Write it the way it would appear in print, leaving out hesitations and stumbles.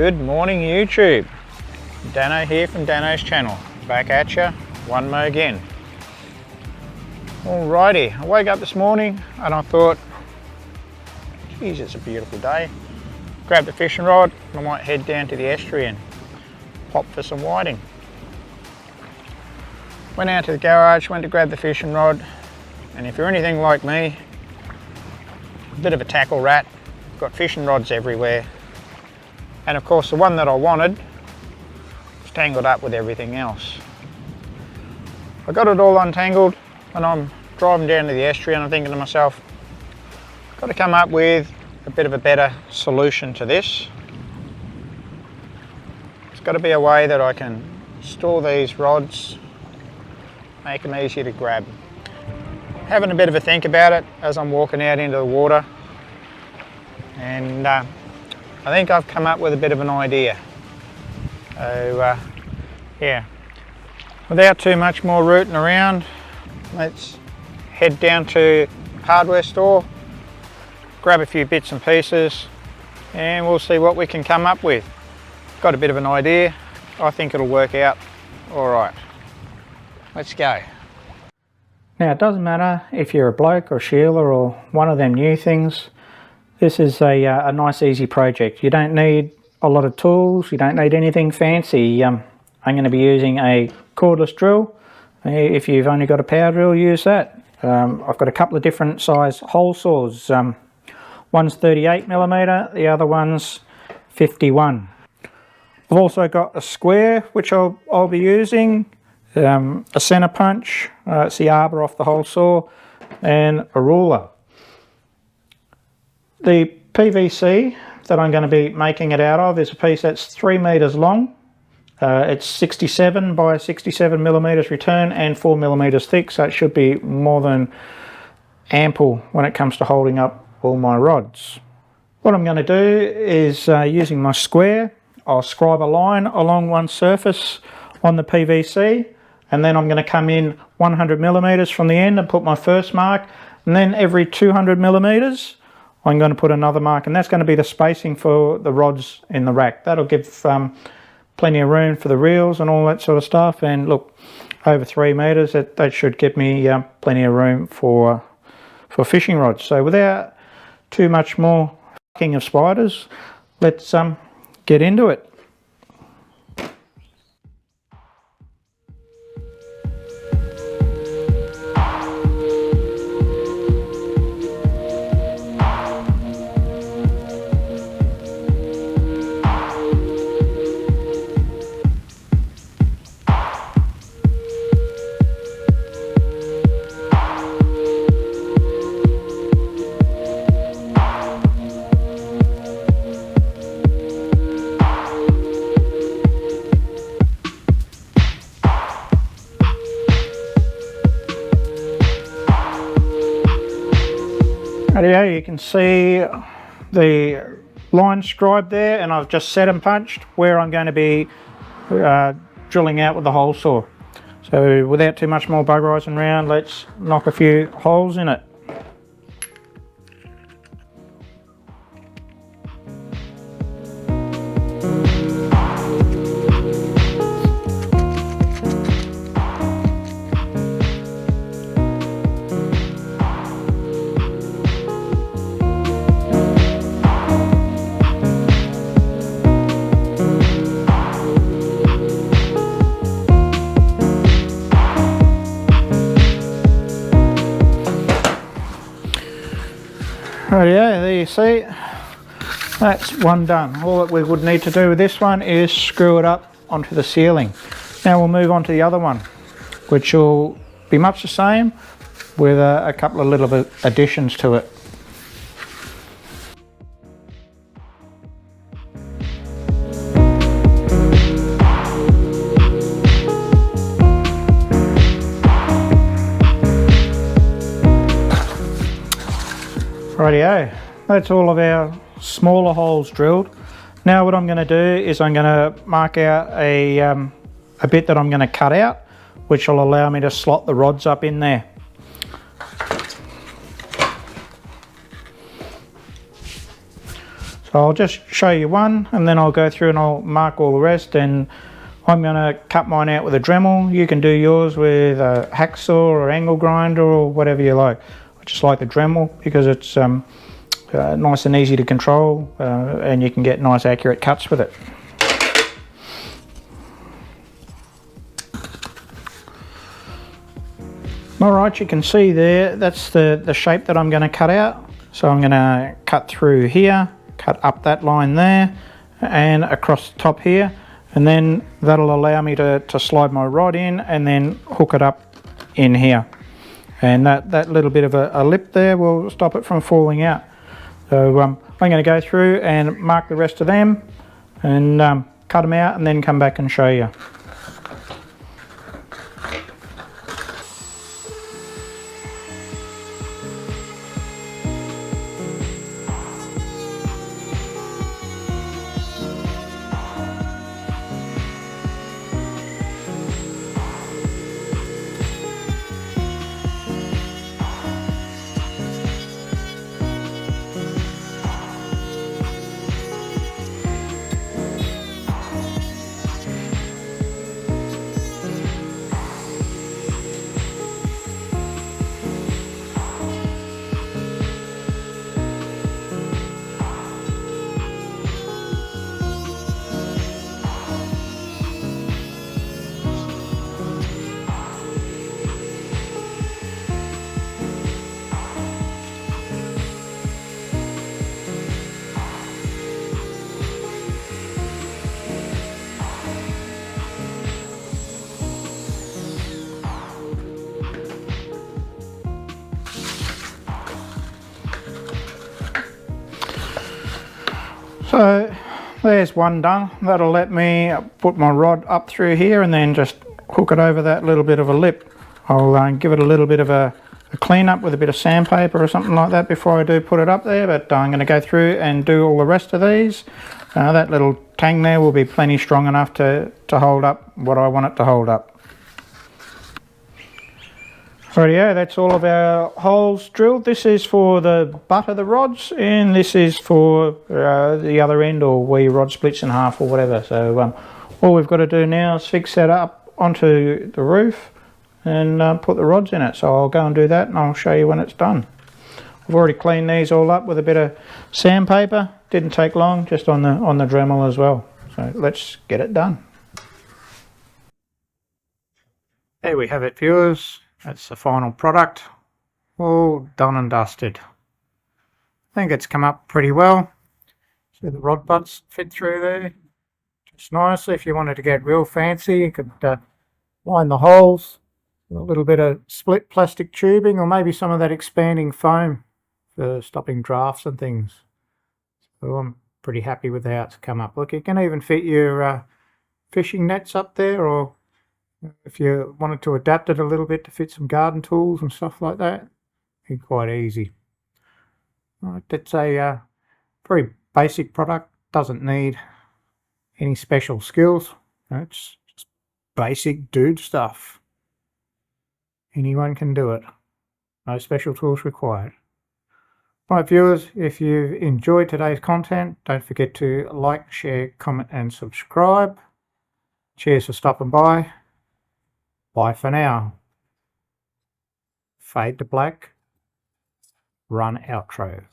Good morning YouTube. Dano here from Dano's channel. Back at ya one more again. Alrighty, I woke up this morning and I thought, geez, it's a beautiful day. Grabbed the fishing rod and I might head down to the estuary and pop for some whiting. Went out to the garage, went to grab the fishing rod, and if you're anything like me, a bit of a tackle rat, got fishing rods everywhere. And of course the one that I wanted was tangled up with everything else. I got it all untangled and I'm driving down to the estuary and I'm thinking to myself, I've got to come up with a bit of a better solution to this. There's got to be a way that I can store these rods, make them easier to grab. Having a bit of a think about it as I'm walking out into the water, and I think I've come up with a bit of an idea. So yeah, without too much more rooting around, let's head down to the hardware store, grab a few bits and pieces, and we'll see what we can come up with. Got a bit of an idea. I think it'll work out all right. Let's go. Now it doesn't matter if you're a bloke or Sheila or one of them new things. This is a nice easy project. You don't need a lot of tools, you don't need anything fancy. I'm going to be using a cordless drill. If you've only got a power drill, use that. I've got a couple of different size hole saws. One's 38mm, the other one's 51. I've also got a square which I'll be using, a centre punch, it's the arbor off the hole saw, and a ruler. The PVC that I'm going to be making it out of is a piece that's 3 meters long. It's 67 by 67 millimeters return and 4 millimeters thick, so it should be more than ample when it comes to holding up all my rods. What I'm going to do is using my square, I'll scribe a line along one surface on the PVC, and then I'm going to come in 100 millimeters from the end and put my first mark, and then every 200 millimeters I'm going to put another mark, and that's going to be the spacing for the rods in the rack. That'll give plenty of room for the reels and all that sort of stuff. And look, over 3 meters, that should give me plenty of room for fishing rods. So without too much more fucking of spiders, let's get into it. You can see the line scribed there, and I've just set and punched where I'm going to be drilling out with the hole saw. So without too much more buggerising around, let's knock a few holes in it. Rightio, there you see, that's one done. All that we would need to do with this one is screw it up onto the ceiling. Now we'll move on to the other one, which will be much the same with a couple of little bit additions to it. Rightio, that's all of our smaller holes drilled. Now what I'm going to do is I'm going to mark out a bit that I'm going to cut out, which will allow me to slot the rods up in there. So So I'll just show you one and then I'll go through and I'll mark all the rest, and I'm going to cut mine out with a Dremel. You can do yours with a hacksaw or angle grinder or whatever you like. I just like the Dremel because it's nice and easy to control, and you can get nice accurate cuts with it. Alright, you can see there, that's the shape that I'm going to cut out. So I'm going to cut through here, cut up that line there, and across the top here, and then that'll allow me to slide my rod in and then hook it up in here. And that little bit of a lip there will stop it from falling out. So I'm going to go through and mark the rest of them and cut them out and then come back and show you. So there's one done. That'll let me put my rod up through here and then just hook it over that little bit of a lip. I'll give it a little bit of a clean up with a bit of sandpaper or something like that before I do put it up there, but I'm going to go through and do all the rest of these. That little tang there will be plenty strong enough to hold up what I want it to hold up. Rightio, that's all of our holes drilled. This is for the butt of the rods and this is for the other end, or where your rod splits in half or whatever. So all we've got to do now is fix that up onto the roof and put the rods in it. So I'll go and do that and I'll show you when it's done. I've already cleaned these all up with a bit of sandpaper. Didn't take long, just on the Dremel as well. So let's get it done. There we have it, viewers. That's the final product, all done and dusted. I think it's come up pretty well. So the rod butts fit through there just nicely. If you wanted to get real fancy, you could line the holes with a little bit of split plastic tubing, or maybe some of that expanding foam for stopping drafts and things. So I'm pretty happy with how it's come up. Look, you can even fit your fishing nets up there, or if you wanted to adapt it a little bit to fit some garden tools and stuff like that, it's quite easy. Right, that's a very basic product, doesn't need any special skills. It's just basic dude stuff. Anyone can do it. No special tools required. Right, viewers, if you've enjoyed today's content, don't forget to like, share, comment and subscribe. Cheers for stopping by. Bye for now. Fade to black. Run outro.